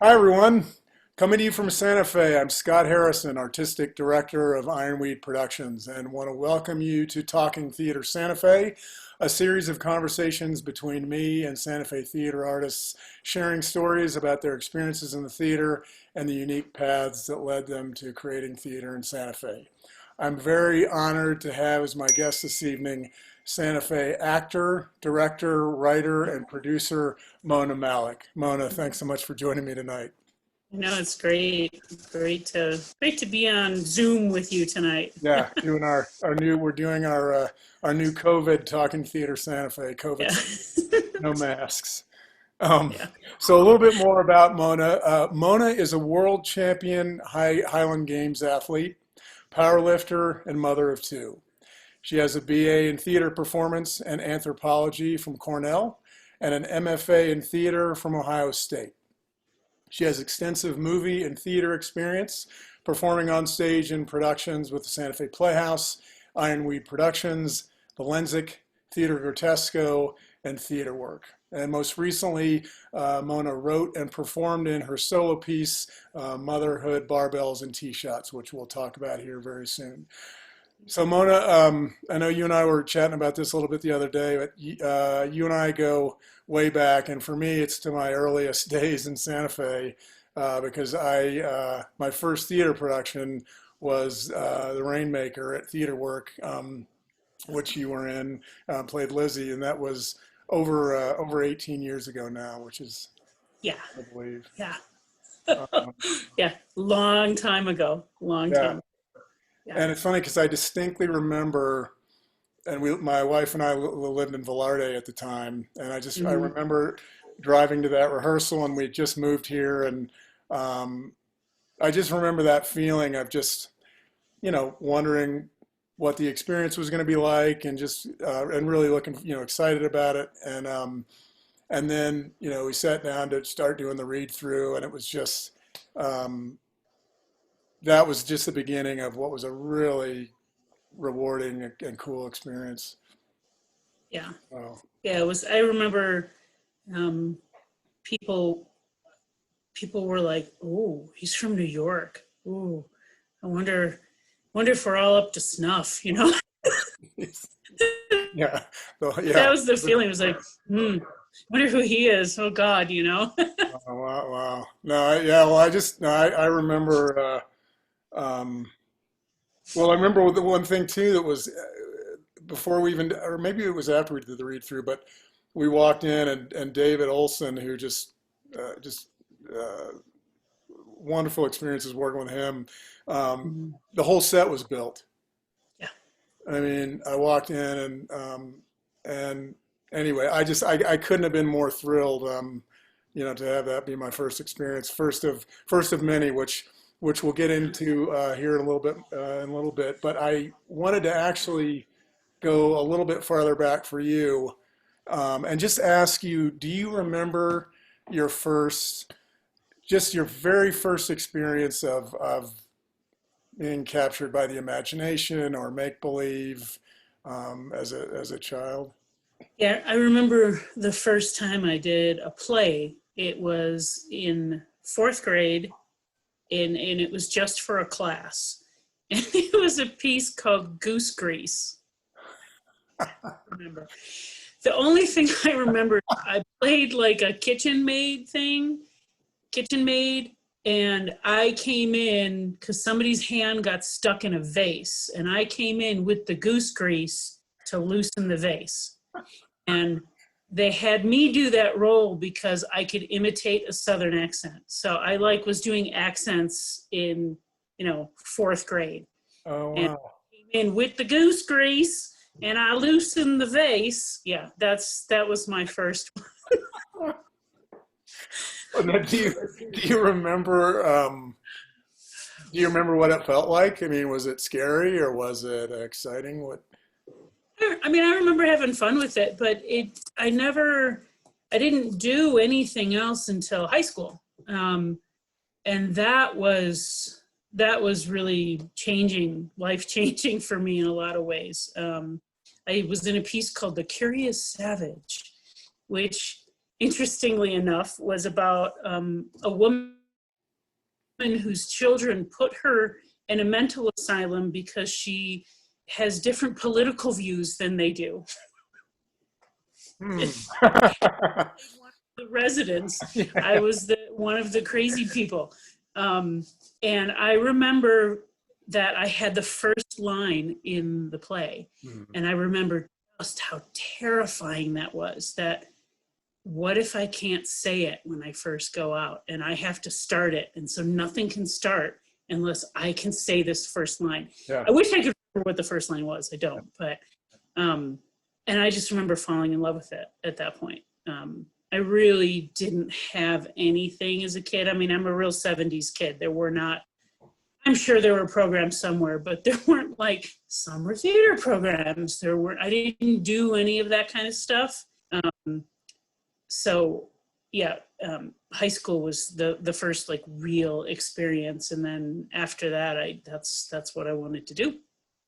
Hi, everyone. Coming to you from Santa Fe, I'm Scott Harrison, Artistic Director of Ironweed Productions, and want to welcome you to Talking Theater Santa Fe, a series of conversations between me and Santa Fe theater artists, sharing stories about their experiences in the theater and the unique paths that led them to creating theater in Santa Fe. I'm very honored to have as my guest this evening Santa Fe actor, director, writer, and producer Mona Malec. Mona, thanks so much for joining me tonight. No, it's great. Great to be on Zoom with you tonight. Yeah, doing our new we're doing our new COVID Talking Theater Santa Fe. Yeah. COVID, no masks. Um, Yeah. so a little bit more about Mona. Mona is a world champion Highland Games athlete, powerlifter, and mother of two. She has a BA in theater performance and anthropology from Cornell and an MFA in theater from Ohio State. She has extensive movie and theater experience, performing on stage in productions with the Santa Fe Playhouse, Ironweed Productions, the Lensic, Theater Grotesco, and Theater Work. And most recently, Mona wrote and performed in her solo piece, Motherhood, Barbells, and T-Shots, which we'll talk about here very soon. So Mona, I know you and I were chatting about this a little bit the other day, but you and I go way back, and for me, it's to my earliest days in Santa Fe because my first theater production was The Rainmaker at Theater Work, which you were in, played Lizzie, and that was over 18 years ago now, which is, Yeah. I believe. Yeah. Um, Yeah. Long time ago. Long yeah, time. Yeah. and it's funny because I distinctly remember. And my wife and I lived in Velarde at the time, and I Hmm. remember driving to that rehearsal, and we had just moved here, and um, I just remember that feeling of just wondering what the experience was going to be like, and just and really looking excited about it, and then we sat down to start doing the read through, and it was just um, that was just the beginning of what was a really rewarding and cool experience. Yeah. Oh. Yeah. I remember um, people, people were like, "Oh, he's from New York. Oh, I wonder if we're all up to snuff, you know?" Yeah. So, That yeah. was the feeling. It was like, wonder who he is. Oh God, you know? Oh, wow. Wow. No, yeah. Well, I just, no, I remember, well, I remember the one thing too that was before we even, or maybe it was after we did the read through, but we walked in and David Olson, who just uh, wonderful experiences working with him. Mhm. The whole set was built. Yeah. I mean, I walked in and anyway, I couldn't have been more thrilled, to have that be my first experience, first of many, which we'll get into here in a little bit. But I wanted to actually go a little bit farther back for you, and just ask you, do you remember your first, just your very first experience of being captured by the imagination or make believe as a child? Yeah, I remember the first time I did a play. It was in fourth grade, and it was just for a class. And it was a piece called Goose Grease. I remember. The only thing I remember, I played like a kitchen maid, and I came in because somebody's hand got stuck in a vase, and I came in with the goose grease to loosen the vase. And they had me do that role because I could imitate a southern accent. So I like was doing accents in, fourth grade. Oh, And wow. I came in with the goose grease and I loosened the vase. Yeah, that was my first one. And then do you remember what it felt like? I mean, was it scary or was it exciting? What? I mean, I remember having fun with it, but I didn't do anything else until high school. And that was really life changing for me in a lot of ways. I was in a piece called The Curious Savage, which interestingly enough, was about a woman whose children put her in a mental asylum because she has different political views than they do. Hmm. The residents, Yeah. I was one of the crazy people. And I remember that I had the first line in the play. Hmm. And I remember just how terrifying that was, that what if I can't say it when I first go out and I have to start it? And so nothing can start unless I can say this first line. Yeah. I wish I could remember what the first line was. I don't, but, and I just remember falling in love with it at that point. I really didn't have anything as a kid. I mean, I'm a real 70s kid. There were not, I'm sure there were programs somewhere, but there weren't like summer theater programs. There weren't, I didn't do any of that kind of stuff. So yeah, high school was the first like real experience. And then after that, that's what I wanted to do.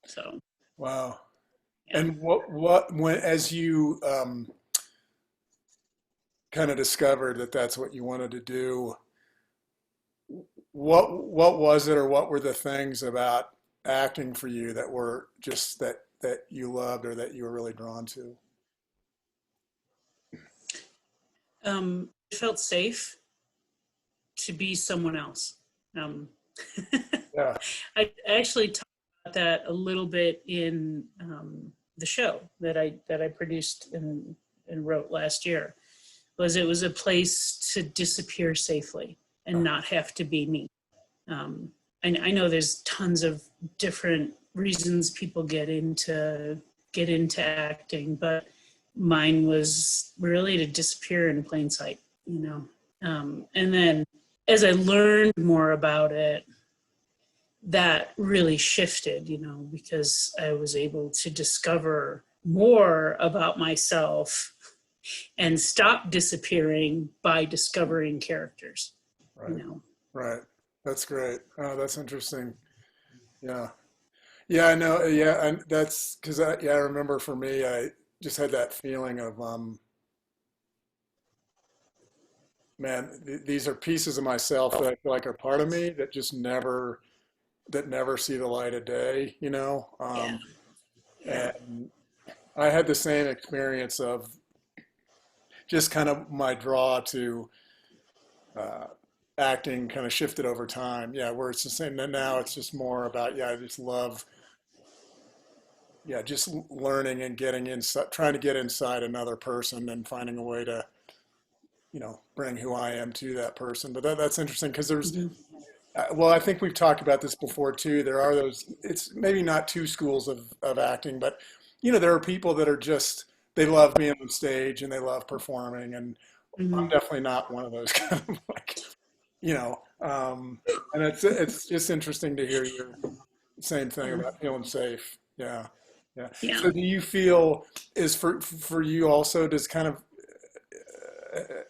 So. Wow. Yeah. And when, as you kind of discovered that that's what you wanted to do, what was it, or what were the things about acting for you that were just that you loved, or that you were really drawn to? It felt safe to be someone else. Yeah. I actually talked about that a little bit in the show that I produced and wrote last year. It was a place to disappear safely and not have to be me. I know there's tons of different reasons people get into acting, but mine was really to disappear in plain sight, you know. And then as I learned more about it, that really shifted, you know, because I was able to discover more about myself and stop disappearing by discovering characters. Right. You know. Right. That's great. Oh, that's interesting. Yeah. Yeah, I know. Yeah, and that's because I remember for me, I just had that feeling of man, these are pieces of myself that I feel like are part of me that just never see the light of day, you know. Yeah. Yeah. And I had the same experience of just kind of my draw to uh, acting kind of shifted over time. Yeah, where it's the same. And now it's just more about, yeah, I just love, yeah, just learning and getting inside, trying to get inside another person and finding a way to, you know, bring who I am to that person. But that's interesting because there's, Mhm. well, I think we've talked about this before too. There are those, it's maybe not two schools of acting, but, you know, there are people that are just, they love being on stage and they love performing. And I'm Mhm. definitely not one of those kind of like, you know, and it's just interesting to hear your same thing about feeling safe. Yeah. Yeah. Yeah. So do you feel is for you also, does kind of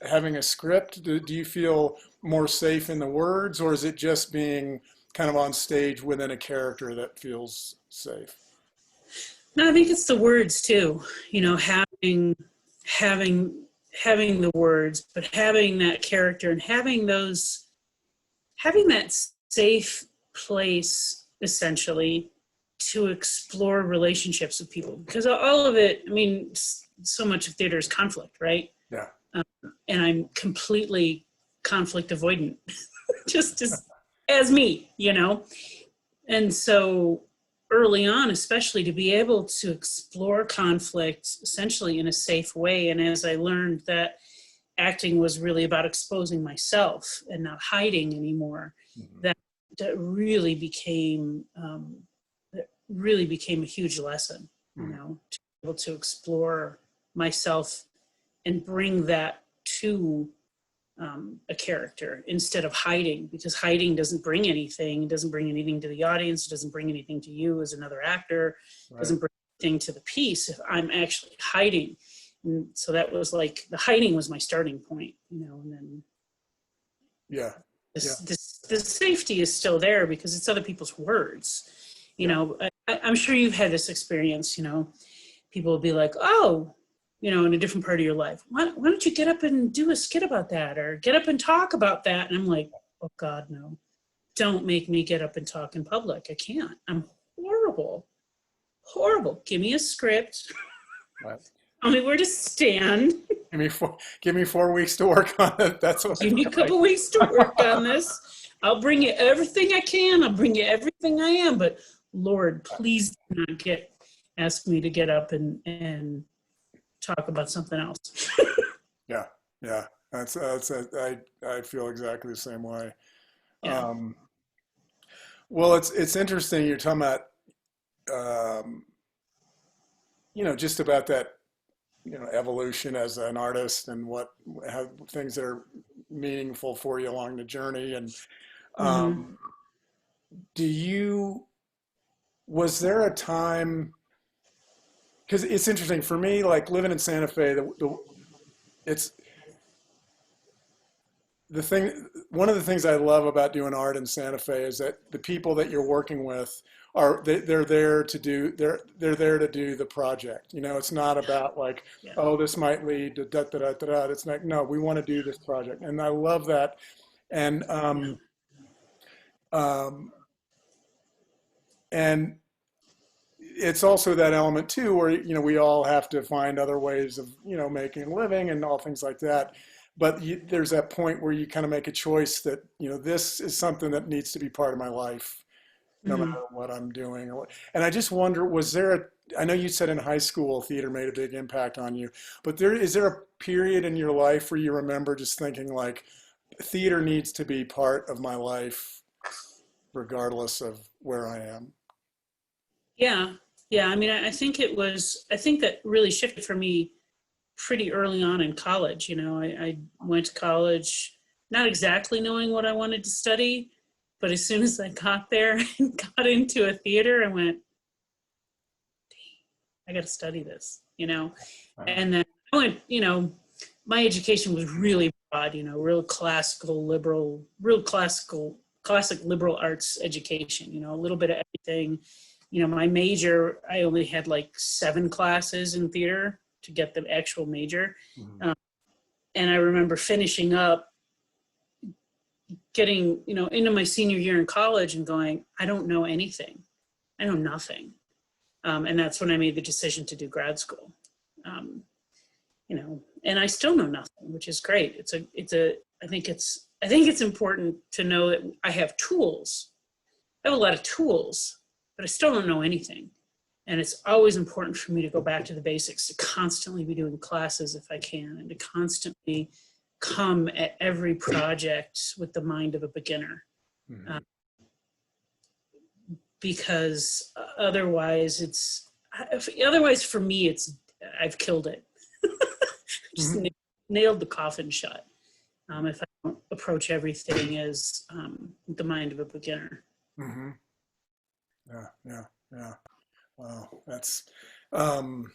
having a script, do you feel more safe in the words, or is it just being kind of on stage within a character that feels safe? No, I think it's the words too. You know, having having the words, but having that character and having that safe place essentially to explore relationships with people, because all of it, I mean, so much of theater is conflict, right? Yeah. And I'm completely conflict avoidant, just as me, you know? And so early on, especially, to be able to explore conflict essentially in a safe way. And as I learned that acting was really about exposing myself and not hiding anymore, Mhm. that really became a huge lesson, you Mhm. know, to be able to explore myself and bring that to a character instead of hiding, because hiding doesn't bring anything. It doesn't bring anything to the audience. It doesn't bring anything to you as another actor. It Right. doesn't bring anything to the piece if I'm actually hiding. And so that was like, the hiding was my starting point, you know, and then Yeah. Yeah. the safety is still there because it's other people's words. You Yeah. know, I'm sure you've had this experience, you know, people will be like, oh, in a different part of your life. Why don't you get up and do a skit about that, or get up and talk about that? And I'm like, oh God, no, don't make me get up and talk in public. I can't. I'm horrible. Horrible. Give me a script. Right. Tell me where to stand. Give me 4 weeks to work on it. That's what Give me a couple weeks to work on this. I'll bring you everything I can. I'll bring you everything I am. But Lord, please do not ask me to get up and talk about something else. Yeah, yeah. I feel exactly the same way. Yeah. Well, it's interesting you're talking about, just about that, evolution as an artist and how things that are meaningful for you along the journey. And Mm-hmm. um, was there a time, because it's interesting for me, like living in Santa Fe, it's the thing, one of the things I love about doing art in Santa Fe is that the people that you're working with they're there to do they're there to do the project. It's not about like, Yeah. oh, this might lead to da da da da da. It's like, no, we want to do this project, and I love that. And um, and it's also that element too, where we all have to find other ways of making a living and all things like that. But there's that point where you kind of make a choice that this is something that needs to be part of my life, no Mm-hmm. matter what I'm doing. And I just wonder, I know you said in high school theater made a big impact on you, but is there a period in your life where you remember just thinking like, theater needs to be part of my life, regardless of where I am? Yeah. Yeah. I mean, I think I think that really shifted for me pretty early on in college. I went to college not exactly knowing what I wanted to study, but as soon as I got there and got into a theater, I went, I got to study this. And then I went, my education was really broad, classic liberal arts education, a little bit of everything. My major, I only had like 7 classes in theater to get the actual major. Mhm. And I remember finishing up, getting, into my senior year in college and going, I don't know anything. I know nothing. And that's when I made the decision to do grad school. Um, and I still know nothing, which is great. I think it's important to know that I have tools. I have a lot of tools, but I still don't know anything. And it's always important for me to go back to the basics, to constantly be doing classes if I can, and to constantly come at every project with the mind of a beginner. Mhm. Because otherwise for me, I've killed it. Just Mhm. nailed the coffin shut. If I don't approach everything as the mind of a beginner. Mhm. Yeah, yeah, yeah. Wow, that's um,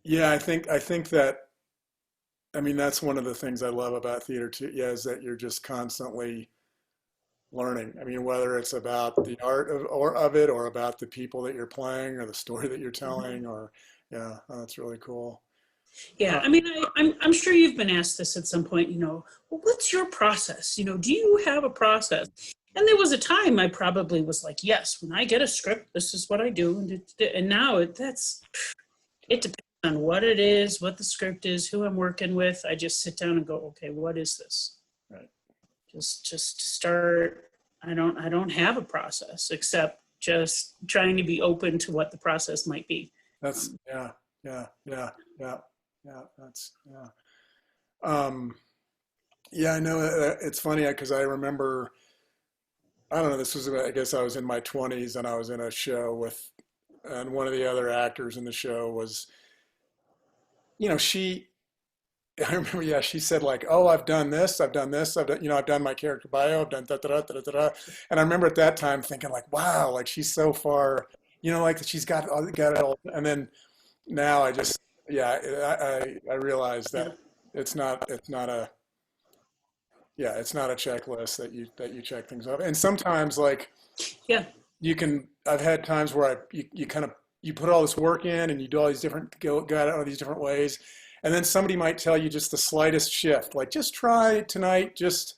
yeah. I think that, I mean, that's one of the things I love about theater too. Yeah, is that you're just constantly learning. I mean, whether it's about the art of it, or about the people that you're playing, or the story that you're telling, or yeah, oh, that's really cool. Yeah, Uh, I mean, I'm sure you've been asked this at some point. Well, what's your process? Do you have a process? And there was a time I probably was like, yes, when I get a script, this is what I do. And now it depends on what it is, what the script is, who I'm working with. I just sit down and go, okay, what is this? right. Just start. I don't have a process except just trying to be open to what the process might be. That's yeah, yeah, yeah, yeah, yeah. That's yeah. Um, yeah, I know. It's funny because I remember. I don't know. This was, I guess I was in my 20s, and I was in a show and one of the other actors in the show was, she, I remember, yeah, she said like, oh, I've done this, I've done this, I've done my character bio, I've done da da da da da da. And I remember at that time thinking like, wow, like she's so far, like she's got it all. And then now yeah, I realize Yeah. that it's not a, yeah, it's not a checklist that you check things off. And sometimes like Yeah. I've had times where you kind of you put all this work in and you do all these different, go out all these different ways. And then somebody might tell you just the slightest shift, like just try tonight, just,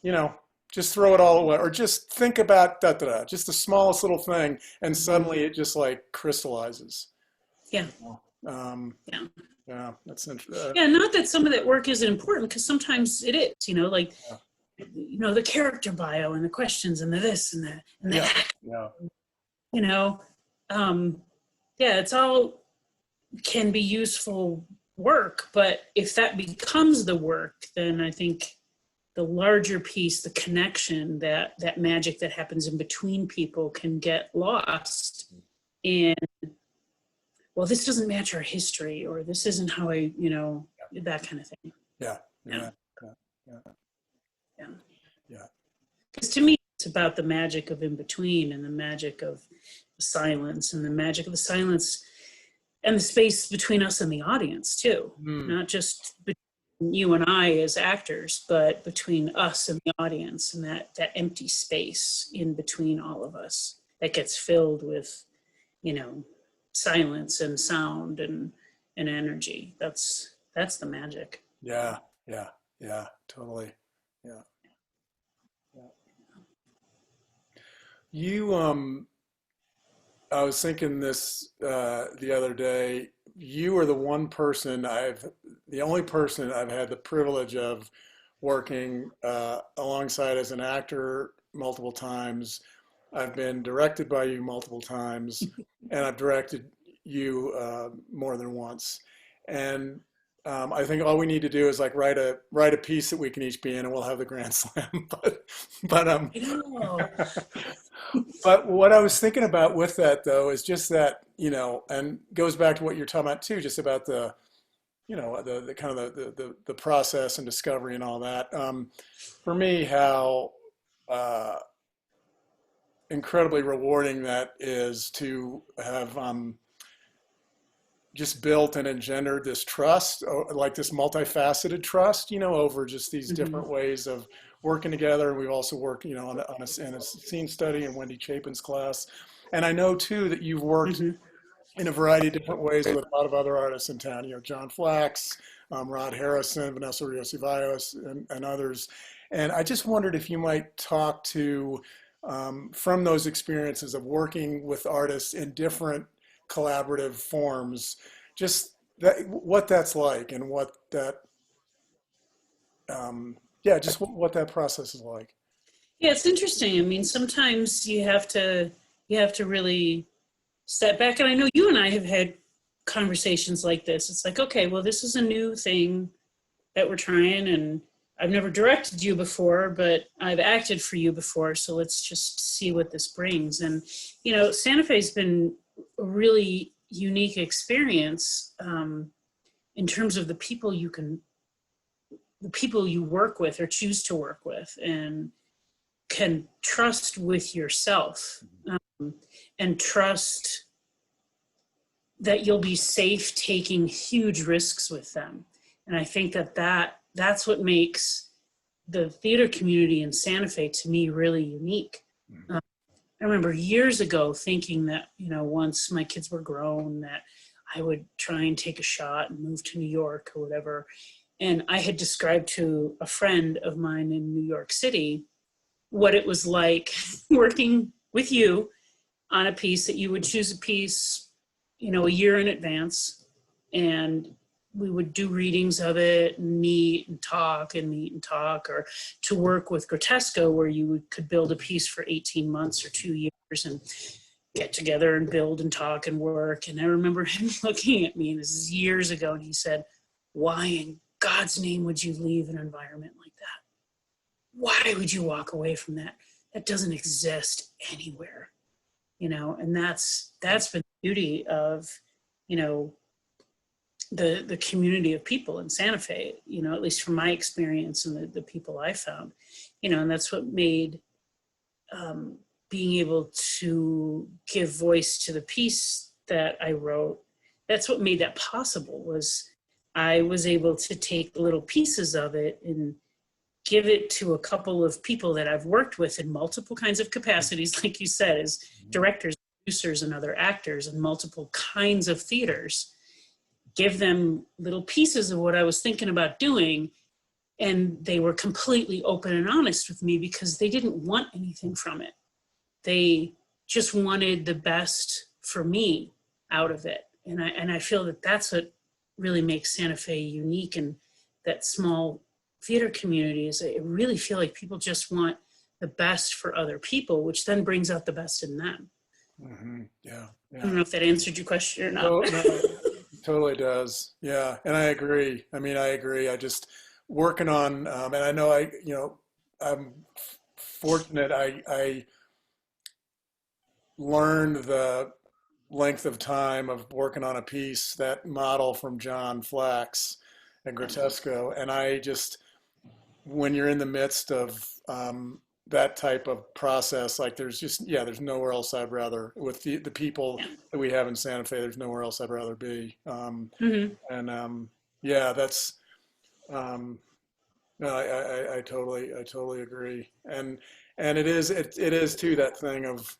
you know, just throw it all away, or just think about da da da, just the smallest little thing, and suddenly it just like crystallizes. Yeah. Um, Yeah. yeah, that's interesting. Yeah, not that some of that work isn't important, because sometimes it is, you know, like, Yeah. you know, the character bio and the questions and the this and the Yeah, that, yeah, you know. Yeah, it's all can be useful work, but if that becomes the work, then I think the larger piece, the connection, that magic that happens in between people can get lost in, well, this doesn't match our history, or this isn't how I, you know, that kind of thing. yeah, Yeah. yeah, yeah, Yeah. yeah, Because to me, it's about the magic of in between, and the magic of the silence, and the magic of the silence and the space between us and the audience too. mm, Not just between you and I as actors, but between us and the audience, and that empty space in between all of us that gets filled with, you know, silence and sound and energy. That's the magic. yeah, yeah, yeah, totally. Yeah, yeah. You, I was thinking this the other day. You are the only person I've had the privilege of working alongside as an actor multiple times. I've been directed by you multiple times, and I've directed you more than once. And I think all we need to do is like write a piece that we can each be in, and we'll have the grand slam. But I know. but what I was thinking about with that though is just that, you know, and goes back to what you're talking about too, just about the, you know, the kind of the process and discovery and all that. For me, how incredibly rewarding that is to have just built and engendered this trust, like this multifaceted trust, you know, over just these Mhm. different ways of working together. And we've also worked, you know, in a scene study in Wendy Chapin's class. And I know too that you've worked Mhm. in a variety of different ways with a lot of other artists in town, you know, John Flax, Rod Harrison, Vanessa Rios Ceballos, and others. And I just wondered if you might talk to, from those experiences of working with artists in different collaborative forms, just that, what that's like, and what that, yeah, just what that process is like. Yeah, it's interesting. I mean, sometimes you have to really step back. And I know you and I have had conversations like this. It's like, okay, well, this is a new thing that we're trying, and I've never directed you before, but I've acted for you before. So let's just see what this brings. And, you know, Santa Fe's been a really unique experience in terms of the people you work with or choose to work with, and can trust with yourself, and trust that you'll be safe taking huge risks with them. And I think that's what makes the theater community in Santa Fe, to me, really unique. Mhm. I remember years ago thinking that, you know, once my kids were grown, that I would try and take a shot and move to New York or whatever. And I had described to a friend of mine in New York City what it was like working with you on a piece, that you would choose a piece, you know, a year in advance, and we would do readings of it and meet and talk and meet and talk, or to work with Grotesco, where you could build a piece for 18 months or 2 years and get together and build and talk and work. And I remember him looking at me, and this is years ago, and he said, why in God's name would you leave an environment like that? Why would you walk away from that? That doesn't exist anywhere, you know. And that's been the beauty of, you know, the community of people in Santa Fe, you know, at least from my experience and the people I found, you know. And that's what made being able to give voice to the piece that I wrote, that's what made that possible. Was I was able to take little pieces of it and give it to a couple of people that I've worked with in multiple kinds of capacities, like you said, as directors, producers and other actors in multiple kinds of theaters, give them little pieces of what I was thinking about doing. And they were completely open and honest with me because they didn't want anything from it. They just wanted the best for me out of it. And I feel that that's what really makes Santa Fe unique, and that small theater community is I really feel like people just want the best for other people, which then brings out the best in them. Mm-hmm. Yeah. I don't know if that answered your question or not. No, it totally does. Yeah. And I agree. I mean, I agree. I just working on, and I know I'm fortunate. I learned the length of time of working on a piece, that model from John Flax and Grotesco. And I just, when you're in the midst of that type of process, like there's nowhere else I'd rather, with the people that we have in Santa Fe, there's nowhere else I'd rather be. And yeah, that's, no, I totally agree. And it is too, that thing of,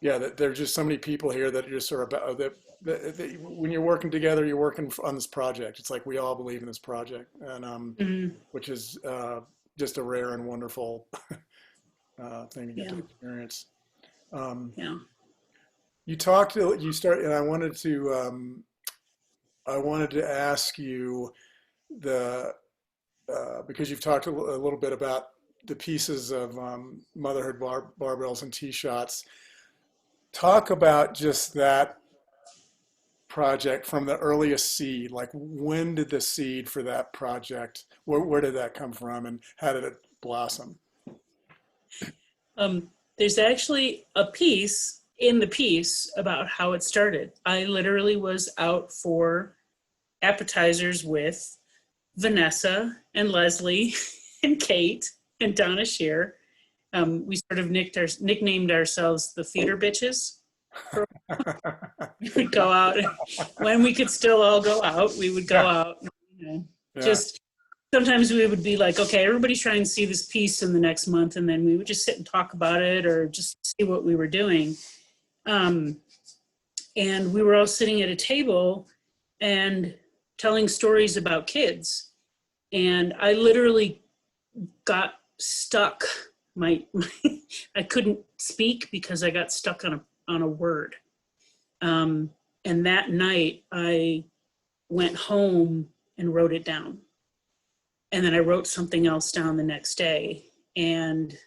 yeah, that there's just so many people here that are just sort of that when you're working together, you're working on this project. It's like we all believe in this project, and which is just a rare and wonderful thing to get to experience. Yeah. You start, and I wanted to ask you because you've talked a little bit about the pieces of motherhood barbells and tee shots. Talk about just that project from the earliest seed. Like, when did the seed for that project, where did that come from, and how did it blossom? There's actually a piece in the piece about how it started. I literally was out for appetizers with Vanessa and Leslie and Kate and Donna Shear. We sort of nicknamed ourselves the theater bitches. We would go out when we could still all go out. We would go out. Just sometimes we would be like, okay, everybody's trying to see this piece in the next month, and then we would just sit and talk about it or just see what we were doing. And we were all sitting at a table and telling stories about kids, and I literally got stuck. I couldn't speak because I got stuck on a word. And that night I went home and wrote it down. And then I wrote something else down the next day. And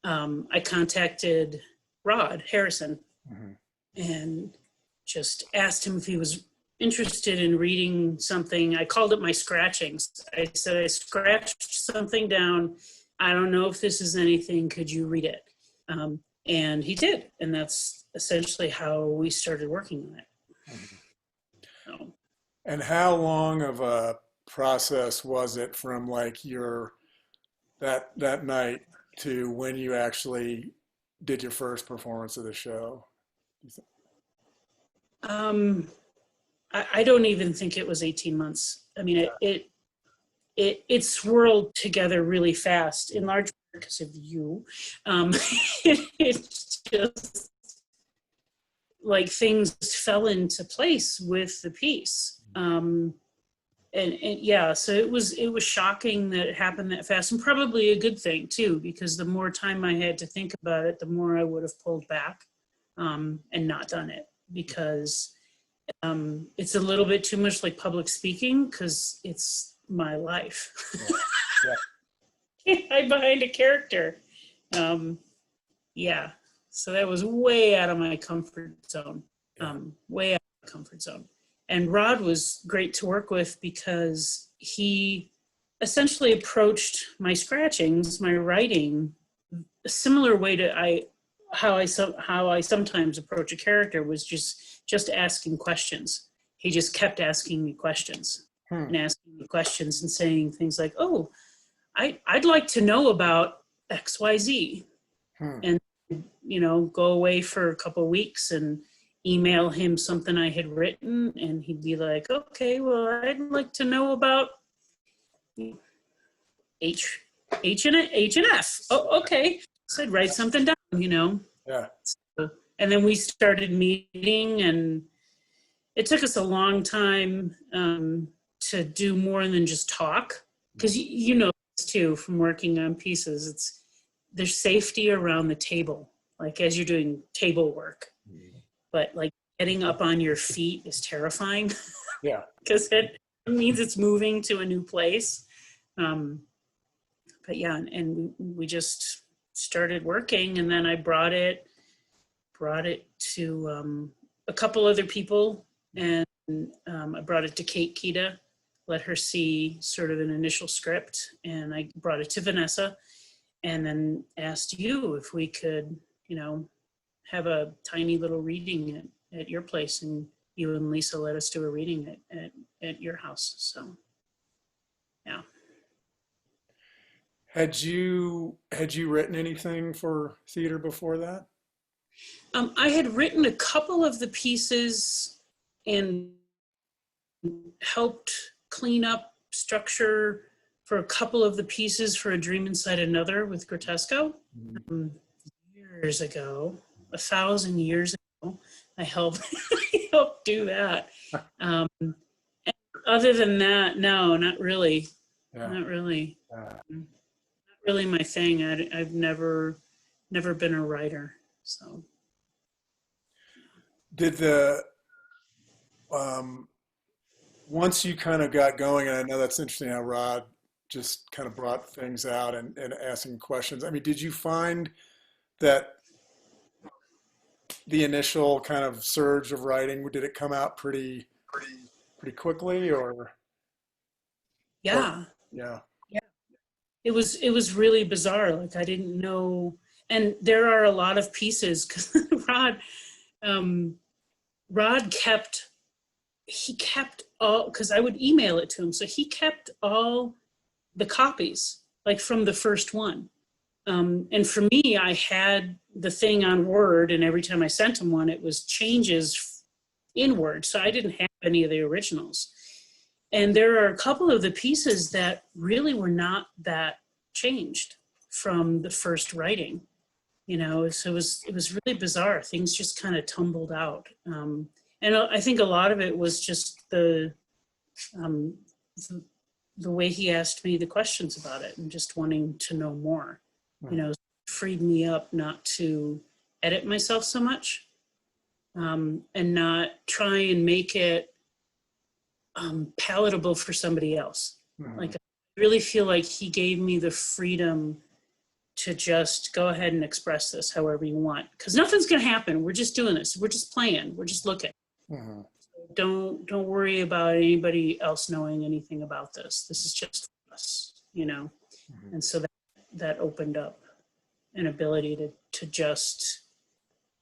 I contacted Rod Harrison and just asked him if he was interested in reading something. I called it my scratchings. I said, I scratched something down. I don't know if this is anything. Could you read it? And he did. And that's essentially how we started working on it. So. And how long of a process was it from like that night to when you actually did your first performance of the show? I don't even think it was 18 months. I mean, it swirled together really fast, in large part because of you. It's just like things fell into place with the piece. And yeah, so it was shocking that it happened that fast, and probably a good thing too, because the more time I had to think about it, the more I would have pulled back and not done it, because it's a little bit too much like public speaking, because it's my life. I'm behind a character. Yeah, so that was way out of my comfort zone. Way out of my comfort zone. And Rod was great to work with because he essentially approached my scratchings, my writing, a similar way to how I sometimes approach a character, was just asking questions. He just kept asking me questions and asking me questions and saying things like, "Oh, I'd like to know about XYZ," and go away for a couple of weeks and email him something I had written, and he'd be like, "Okay, well, I'd like to know about H and F." Oh, okay. said, write something down, you know. Yeah. So, and then we started meeting, and it took us a long time to do more than just talk, because you know this too from working on pieces. It's there's safety around the table, like as you're doing table work, but like getting up on your feet is terrifying Yeah. because it means it's moving to a new place. But yeah, and we just started working, and then I brought it to a couple other people, and I brought it to Kate Kita, let her see sort of an initial script, and I brought it to Vanessa, and then asked you if we could, you know, have a tiny little reading at your place, and you and Lisa let us do a reading at your house. So, yeah. Had you written anything for theater before that? I had written a couple of the pieces and helped clean up structure for a couple of the pieces for A Dream Inside Another with Grotesco. Years ago, 1,000 years ago, I helped I helped do that. And other than that, no, not really. Yeah. Not really. Not really my thing. I've never been a writer. So Did the once you kind of got going, and I know that's interesting how Rod just kind of brought things out and asking questions. I mean, did you find that the initial kind of surge of writing, did it come out pretty quickly, or yeah. yeah? It was really bizarre. Like I didn't know, and there are a lot of pieces because Rod kept all, because I would email it to him, so he kept all the copies, like from the first one. And for me, I had the thing on Word, and every time I sent him one, it was changes in Word, so I didn't have any of the originals. And there are a couple of the pieces that really were not that changed from the first writing, you know. So it was really bizarre. Things just kind of tumbled out, and I think a lot of it was just um, the way he asked me the questions about it, and just wanting to know more. You know, freed me up not to edit myself so much, and not try and make it palatable for somebody else. Like I really feel like he gave me the freedom to just go ahead and express this however you want, because nothing's going to happen. We're just doing this. We're just playing. We're just looking. Mm-hmm. So don't worry about anybody else knowing anything about this. This is just us, you know. And so that opened up an ability to just,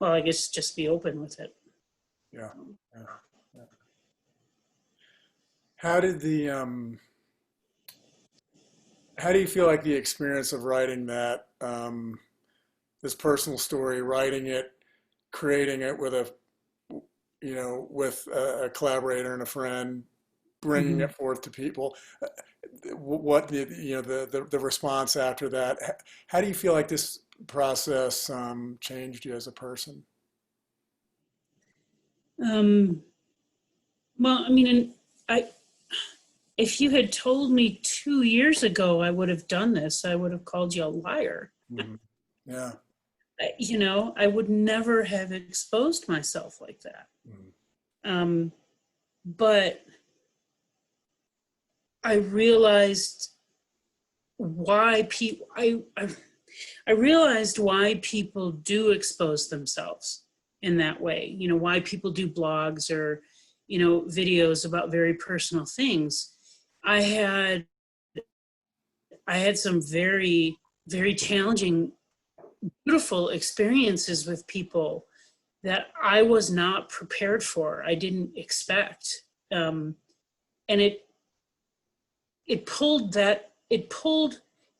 well, I guess just be open with it. Yeah. How did the how do you feel like the experience of writing that this personal story, writing it, creating it with a collaborator and a friend, bringing it forth to people, what the response after that? How do you feel like this process changed you as a person? Well, I mean, if you had told me 2 years ago I would have done this, I would have called you a liar. Yeah. You know, I would never have exposed myself like that. But I realized why people, I realized why people do expose themselves in that way. You know, why people do blogs or, you know, videos about very personal things. I had some very, very challenging, beautiful experiences with people that I was not prepared for. I didn't expect. And it pulled the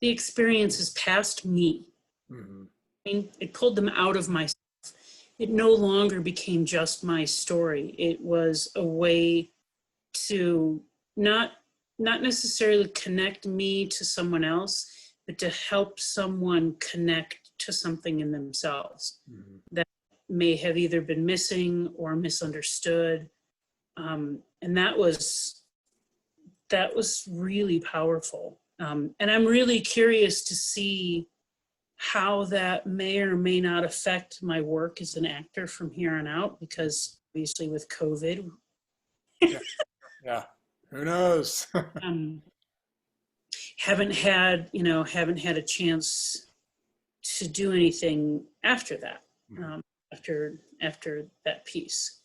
experiences past me. I mean, it pulled them out of myself. It no longer became just my story. It was a way to not necessarily connect me to someone else, but to help someone connect to something in themselves Mhm. that may have either been missing or misunderstood. And that was really powerful. And I'm really curious to see how that may or may not affect my work as an actor from here on out, because obviously with COVID, Yeah. Yeah. Who knows? um, haven't had a chance to do anything after that, Mhm. after that piece.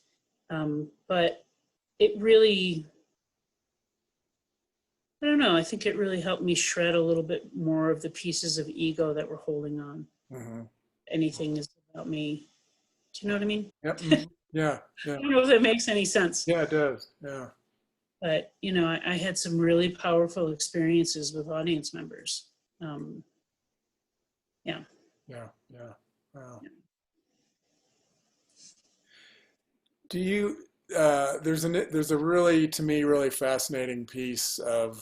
But it really, I don't know, I think it really helped me shred a little bit more of the pieces of ego that were holding on. Mhm. Anything is about me. Do you know what I mean? Yep. Mhm. Yeah. Yeah. I don't know if that makes any sense. Yeah, it does. Yeah. But, I had some really powerful experiences with audience members. Um, yeah. Yeah. Yeah. Wow. Do you, there's a really, to me, really fascinating piece uh,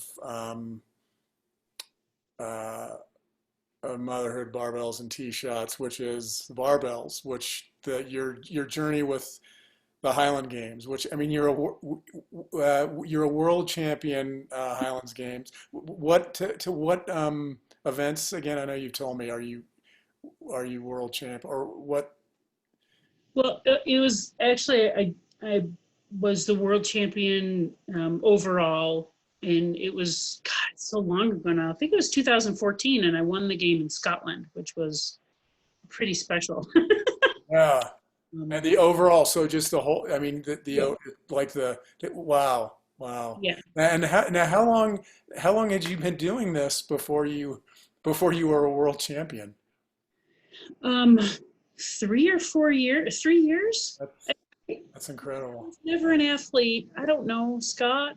of motherhood barbells and tee shots, which is the barbells, which your journey with the Highland Games, which I mean, you're a world champion Highlands Games. What to what events again? I know you told me. Are you world champ or what? Well, it was actually, I was the world champion overall, and it was, God, it's so long ago now. I think it was 2014, and I won the game in Scotland, which was pretty special. Yeah, and um, the overall. So just the whole. I mean, yeah, like wow, wow. yeah. And now how long had you been doing this before you were a world champion? Um, 3 or 4 years, 3 years. That's that's I incredible. was never an athlete. I don't know, Scott.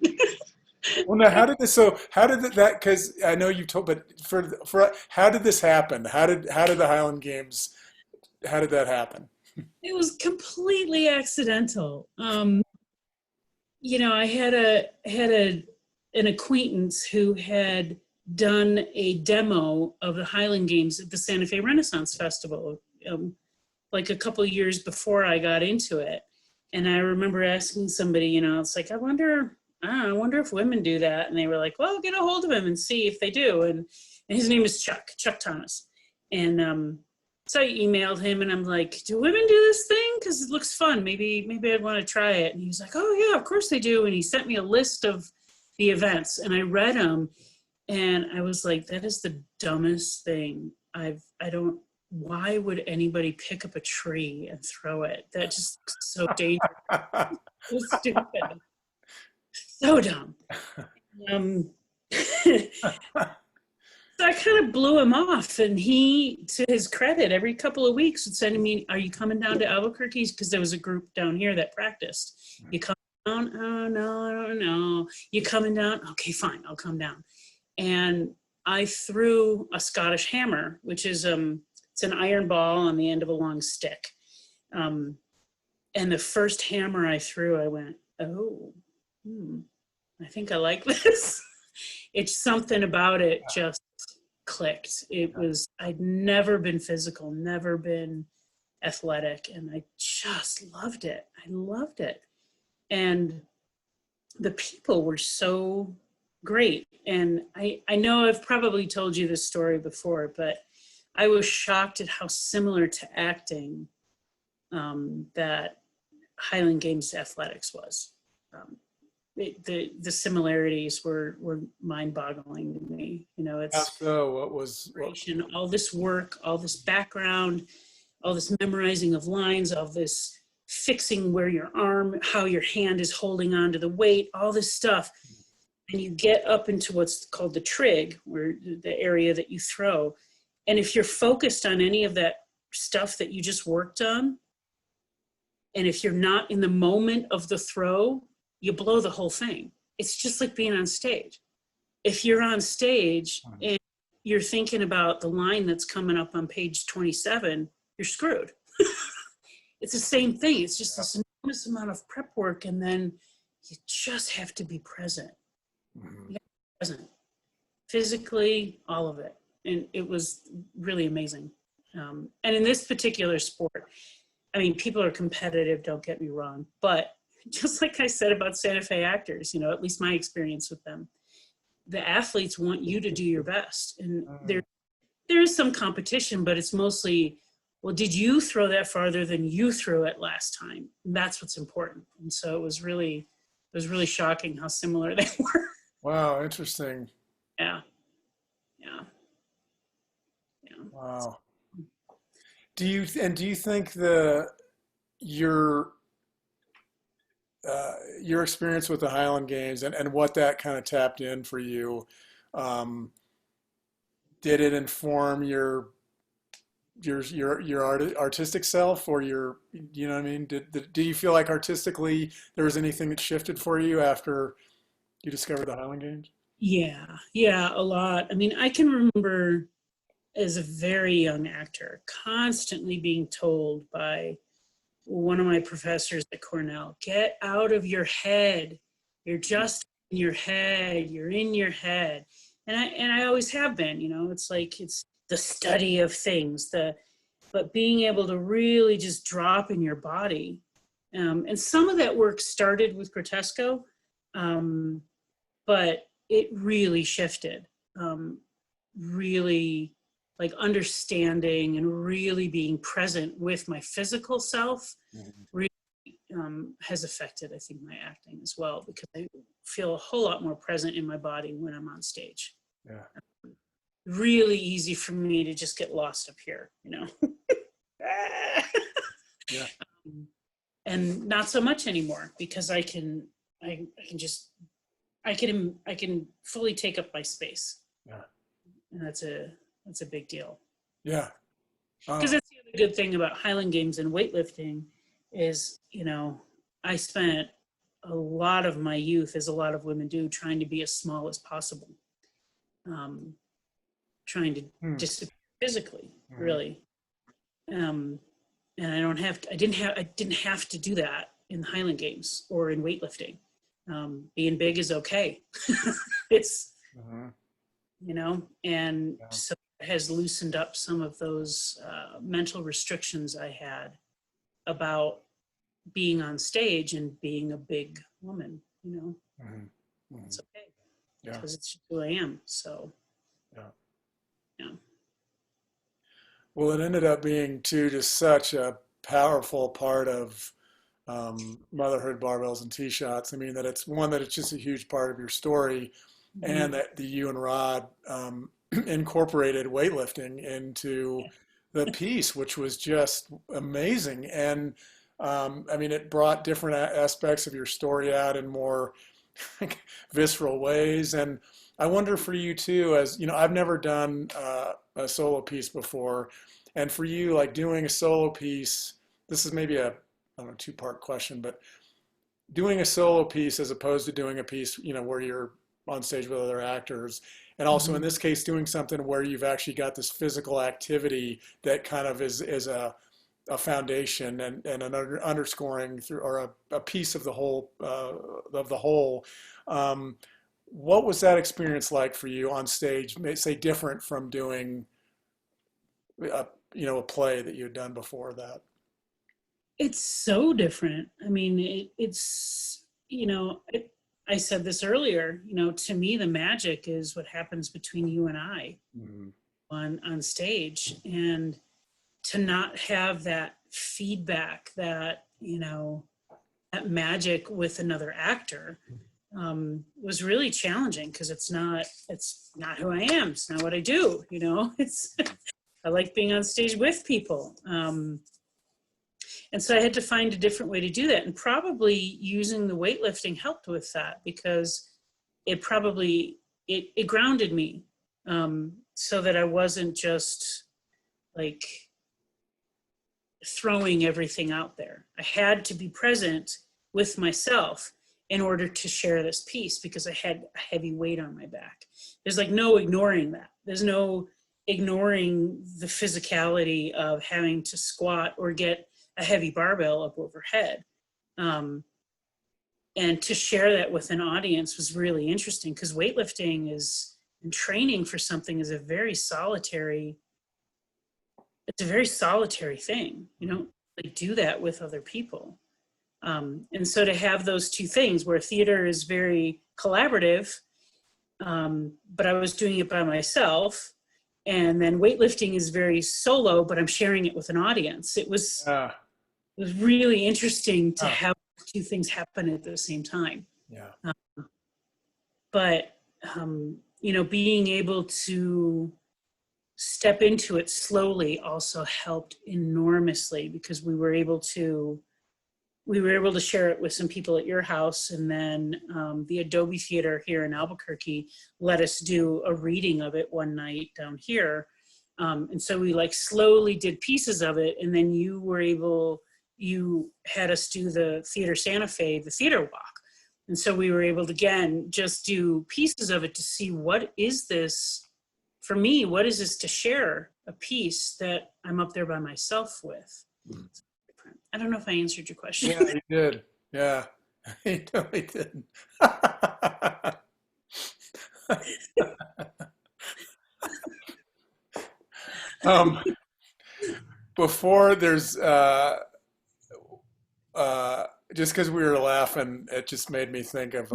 Well, now how did that, because I know you've told, but for how did this happen? How did the Highland Games, how did that happen? It was completely accidental. I had an acquaintance who had done a demo of the Highland Games at the Santa Fe Renaissance Festival, like a couple of years before I got into it. And I remember asking somebody, it's like, I wonder if women do that. And they were like, well, get a hold of him and see if they do. And his name is Chuck Thomas. And so I emailed him and I'm like, do women do this thing? Because it looks fun. Maybe I'd want to try it. And he was like, oh yeah, of course they do. And he sent me a list of the events and I read them and I was like, that is the dumbest thing I don't, why would anybody pick up a tree and throw it? That just looks so dangerous. So stupid. So dumb. Um, So I kind of blew him off, and he, to his credit, every couple of weeks would send me, "Are you coming down to Albuquerque?" Because there was a group down here that practiced. You come down? Oh no, I don't know. You coming down? Okay, fine, I'll come down. And I threw a Scottish hammer, which is it's an iron ball on the end of a long stick. Um, and the first hammer I threw, I went, "Oh, I think I like this." It's something about it just clicked. I'd never been physical, never been athletic, and I just loved it. I loved it. And the people were so great. And I know I've probably told you this story before, but I was shocked at how similar to acting that Highland Games athletics was. Um, the similarities were mind-boggling to me. How It's so? What? all this work, all this background, all this memorizing of lines, all this fixing where your arm, how your hand is holding on to the weight, all this stuff. And you get up into what's called the trig, where the area that you throw. And if you're focused on any of that stuff that you just worked on, and if you're not in the moment of the throw, you blow the whole thing. It's just like being on stage. If you're on stage and you're thinking about the line that's coming up on page 27, you're screwed. It's the same thing. It's just this enormous amount of prep work, and then you just have to be present. Mhm. You have to be present, physically, all of it. And it was really amazing. And in this particular sport, I mean, people are competitive, don't get me wrong, but just like I said about Santa Fe actors, at least my experience with them, the athletes want you to do your best. And there is some competition, but it's mostly, well, did you throw that farther than you threw it last time? And that's what's important. And so it was really shocking how similar they were. Wow, interesting. Yeah. Yeah. Yeah. Wow. Do you think your your experience with the Highland Games and what that kind of tapped in for you, um, did it inform your artistic self, or you know what I mean? Do you feel like artistically there was anything that shifted for you after you discovered the Highland Games? Yeah. Yeah. A lot. I mean, I can remember as a very young actor constantly being told by one of my professors at Cornell, get out of your head. You're just in your head. You're in your head. And I always have been, it's like, it's the study of things, but being able to really just drop in your body. And some of that work started with Grotesco, but it really shifted, really like understanding and really being present with my physical self really has affected, I think, my acting as well, because I feel a whole lot more present in my body when I'm on stage. Yeah. Really easy for me to just get lost up here, Yeah. And not so much anymore, because I can fully take up my space. Yeah. And that's a big deal. Yeah. Because that's the other good thing about Highland Games and weightlifting is, I spent a lot of my youth, as a lot of women do, trying to be as small as possible, trying to disappear physically, really. And I didn't have to do that in the Highland Games or in weightlifting. Being big is okay. It's, and so it has loosened up some of those mental restrictions I had about being on stage and being a big woman, It's okay. Yeah. Because it's who I am. So, Yeah. yeah. Well, it ended up being too just such a powerful part of motherhood, barbells, and tee shots. I mean, that it's just a huge part of your story, and that you and Rod incorporated weightlifting into the piece, which was just amazing. And I mean, it brought different aspects of your story out in more visceral ways. And I wonder for you too, as I've never done a solo piece before, and for you, like doing a solo piece, this is maybe a I don't know, two-part question, but doing a solo piece as opposed to doing a piece, where you're on stage with other actors, and also in this case, doing something where you've actually got this physical activity that kind of is a foundation and an underscoring through, or a piece of the whole what was that experience like for you on stage? Say different from doing a play that you had done before that. It's so different. I mean, I said this earlier, to me, the magic is what happens between you and I on stage. And to not have that feedback, that magic with another actor was really challenging, because it's not who I am. It's not what I do. It's I like being on stage with people. And so I had to find a different way to do that. And probably using the weightlifting helped with that, because it grounded me, so that I wasn't just like throwing everything out there. I had to be present with myself in order to share this piece, because I had a heavy weight on my back. There's like no ignoring that. There's no ignoring the physicality of having to squat or get a heavy barbell up overhead. And to share that with an audience was really interesting, because weightlifting and training for something is a very solitary it's a very solitary thing. You don't like do that with other people. And so to have those two things where theater is very collaborative, but I was doing it by myself, and then weightlifting is very solo, but I'm sharing it with an audience. Uh, It was really interesting to uh, have two things happen at the same time. yeah. But being able to step into it slowly also helped enormously, because we were able to share it with some people at your house, and then the Adobe Theater here in Albuquerque let us do a reading of it one night down here, and so we like slowly did pieces of it, and then you had us do the Theater Santa Fe, the theater walk, and so we were able to again just do pieces of it to see what is this for me, what is this to share a piece that I'm up there by myself with. I don't know if I answered your question. Yeah, you did. Yeah, you totally did. um, before there's just because we were laughing, it just made me think of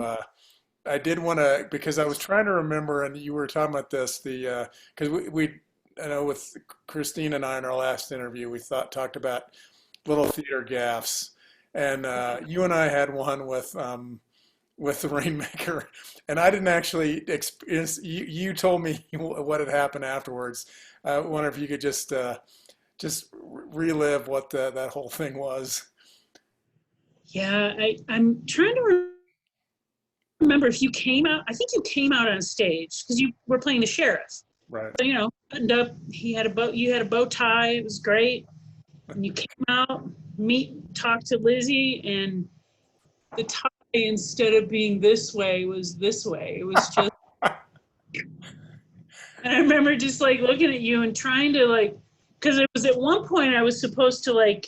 I did want to, because I was trying to remember, and you were talking about this, the because we I know with Christine and I in our last interview, we talked about little theater gaffes, and you and I had one with the Rainmaker, and I didn't actually experience. You told me what had happened afterwards. I wonder if you could just relive what that whole thing was. Yeah, I'm trying to remember if you came out. I think you came out on stage because you were playing the sheriff. Right. So, buttoned up. He had a bow. You had a bow tie. It was great. And you came out, talked to Lizzie, and the tie, instead of being this way, was this way. It was just, and I remember just like looking at you and trying to because it was at one point I was supposed to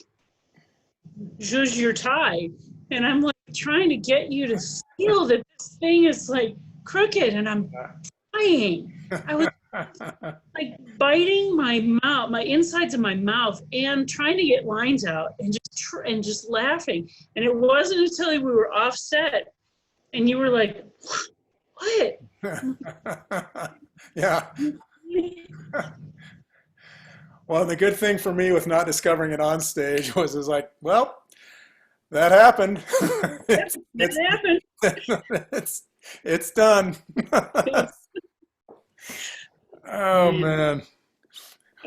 zhuzh your tie, and I'm like trying to get you to feel that this thing is like crooked, and I'm trying. I was like biting my mouth, my insides of my mouth, and trying to get lines out, and just laughing. And it wasn't until we were offset, and you were like, "What?" Yeah. Well, the good thing for me with not discovering it on stage was like, well, that happened. That happened. It's done. Oh man.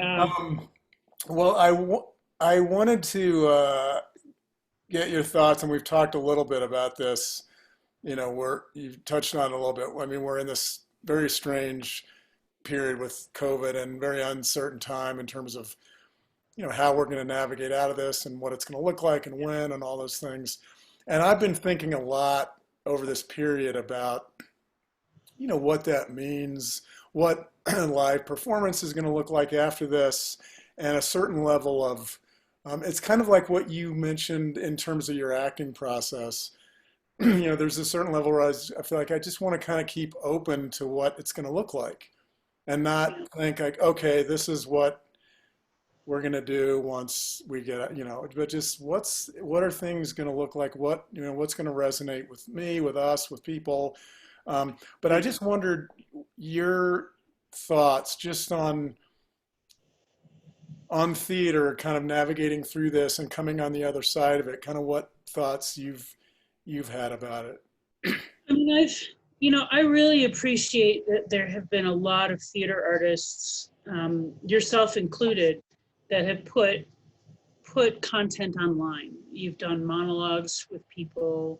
Um, well, I wanted to get your thoughts, and we've talked a little bit about this. You've touched on it a little bit. I mean, we're in this very strange period with COVID and very uncertain time in terms of, how we're going to navigate out of this and what it's going to look like and when and all those things. And I've been thinking a lot over this period about, what that means, what live performance is going to look like after this, and a certain level of, it's kind of like what you mentioned in terms of your acting process. There's a certain level where I feel like I just want to kind of keep open to what it's going to look like and not think like, okay, this is what we're going to do once we get, but just what are things going to look like? What's going to resonate with me, with us, with people. But I just wondered your thoughts just on theater, kind of navigating through this and coming on the other side of it, kind of what thoughts you've had about it. I mean, I really appreciate that there have been a lot of theater artists, yourself included, that have put content online. You've done monologues with people.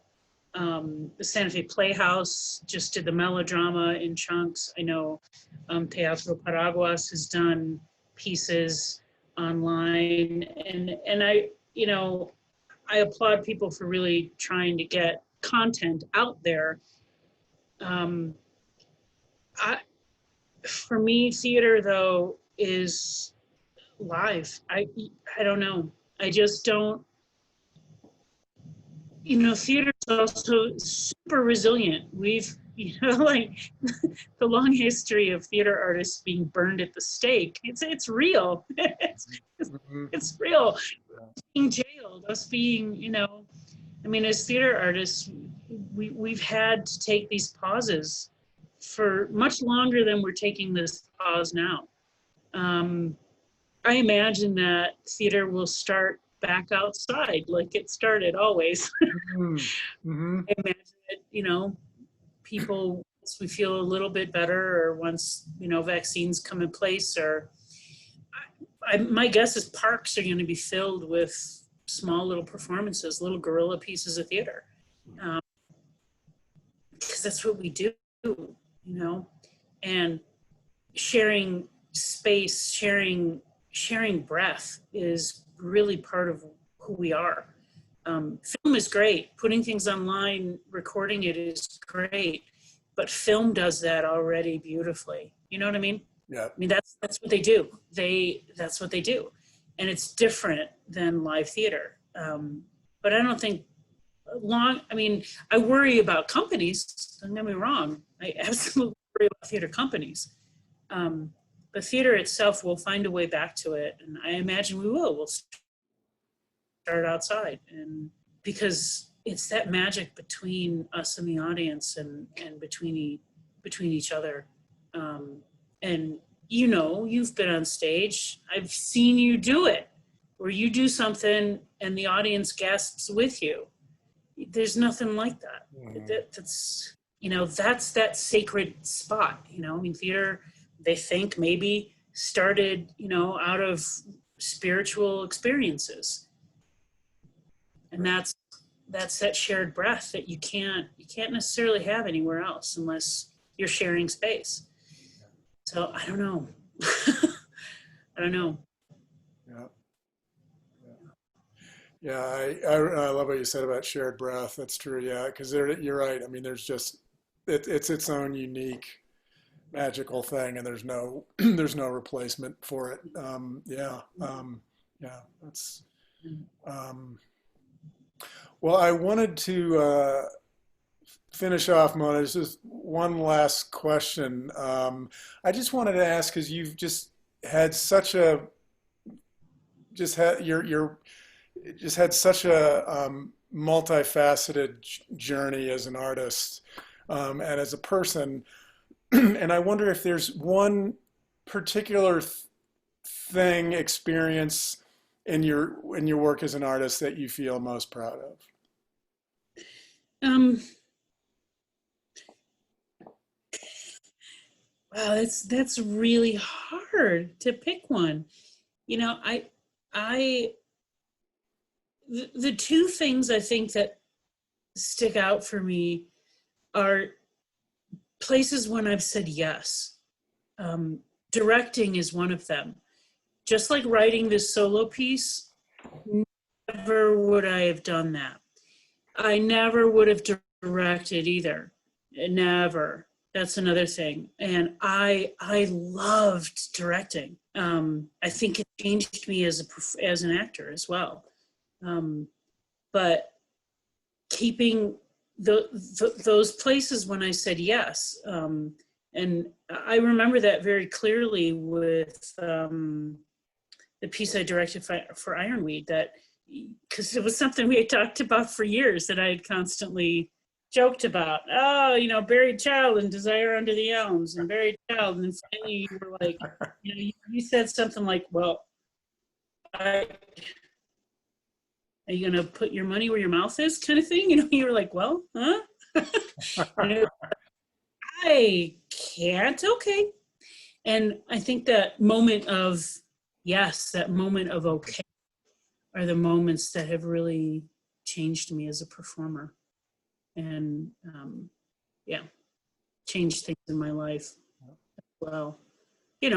The Santa Fe Playhouse just did the melodrama in chunks. I know Teatro Paraguas has done pieces online, and I applaud people for really trying to get content out there. For me, theater though is live. I don't know. I just don't. Theater is also super resilient. like the long history of theater artists being burned at the stake. It's real. Mhm. It's real. Being jailed, us being, I mean, as theater artists, we've had to take these pauses for much longer than we're taking this pause now. Um, I imagine that theater will start back outside like it started always. Mhm. Mhm. I imagine that, people, once we feel a little bit better, or once, vaccines come in place, or my guess is parks are going to be filled with small little performances, little guerrilla pieces of theater. Um, because that's what we do, you know, and sharing space, sharing breath is really part of who we are. Film is great. Putting things online, recording it is great, but film does that already beautifully. You know what I mean? Yeah. I mean, that's what they do. That's what they do, and it's different than live theater. But I don't think I mean, I worry about companies. Don't get me wrong. I absolutely worry about theater companies. Um, but theater itself will find a way back to it, and I imagine we will. We'll start outside, and because it's that magic between us and the audience, and between each other. Um, and you've been on stage. I've seen you do it, where you do something and the audience gasps with you. There's nothing like that. Mhm. That's that sacred spot. I mean, theater, they think maybe started, out of spiritual experiences, and Right. that's that shared breath that you can't necessarily have anywhere else unless you're sharing space. So I don't know. I don't know. Yeah. Yeah. Yeah. I love what you said about shared breath. That's true. Yeah. Because you're right. I mean, there's just it's its own unique magical thing, and there's no there's no replacement for it. Yeah. Yeah. That's um, well. I wanted to finish off, Mona. There's just one last question. I just wanted to ask because you've just had such a just had you're just had such a multifaceted journey as an artist and as a person. And I wonder if there's one particular thing, experience in your work as an artist that you feel most proud of. Um, wow, that's really hard to pick one. You know, I the two things I think that stick out for me are places when I've said yes. Um, Directing is one of them. Just like writing this solo piece, never would I have done that. I never would have directed either. Never. That's another thing. And I loved directing. I think it changed me as an actor as well. Um, but keeping those places when I said yes. And I remember that very clearly with the piece I directed for Ironweed, that because it was something we had talked about for years, that I had constantly joked about. Oh, buried child and Desire Under the Elms and buried child. And then finally you were like, you said something like, well, I, are you going to put your money where your mouth is, kind of thing? You were like, well, huh? I can't. Okay. And I think that moment of yes, that moment of okay, are the moments that have really changed me as a performer, and yeah, changed things in my life. Well,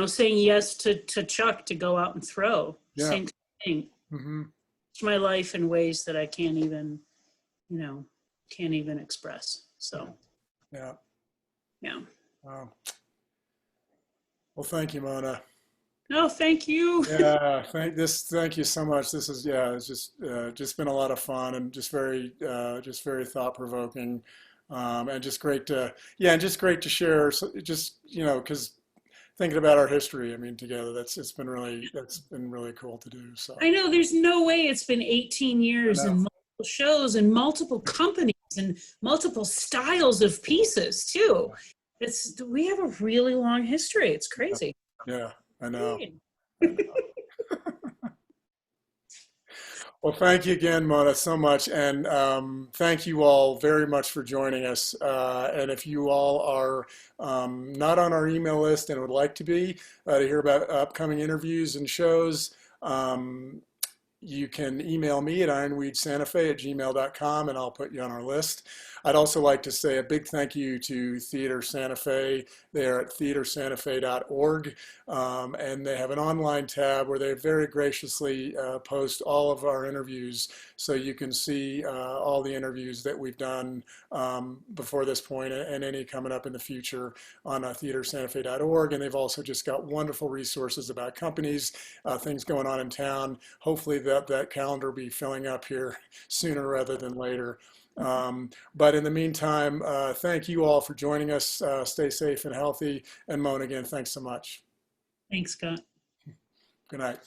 saying yes to Chuck to go out and throw, Yeah. same thing. Hmm. It's my life in ways that I you know, can't even express. Yeah. So Yeah. yeah. Wow. Well, thank you, Mona. No, thank you. Yeah, thank you so much. This is yeah, it's just been a lot of fun and just very thought provoking. And just great to, yeah, and just great to share. So just, because thinking about our history, I mean, together, that's been really cool to do. So I know there's no way it's been 18 I years know. and multiple shows and multiple companies and multiple styles of pieces too. We have a really long history. It's crazy. Yeah, I know. Yay. I know. Well, thank you again, Mona, so much. And thank you all very much for joining us. And if you all are not on our email list and would like to be to hear about upcoming interviews and shows, you can email me at ironweedsantafe@gmail.com and I'll put you on our list. I'd also like to say a big thank you to Theater Santa Fe. They're at theatersantafe.org, and they have an online tab where they very graciously post all of our interviews, so you can see all the interviews that we've done before this point and any coming up in the future on theatersantafe.org. And they've also just got wonderful resources about companies, things going on in town. Hopefully that calendar will be filling up here sooner rather than later. But in the meantime, thank you all for joining us. Stay safe and healthy. And Mona, again, thanks so much. Thanks, Scott. Good night.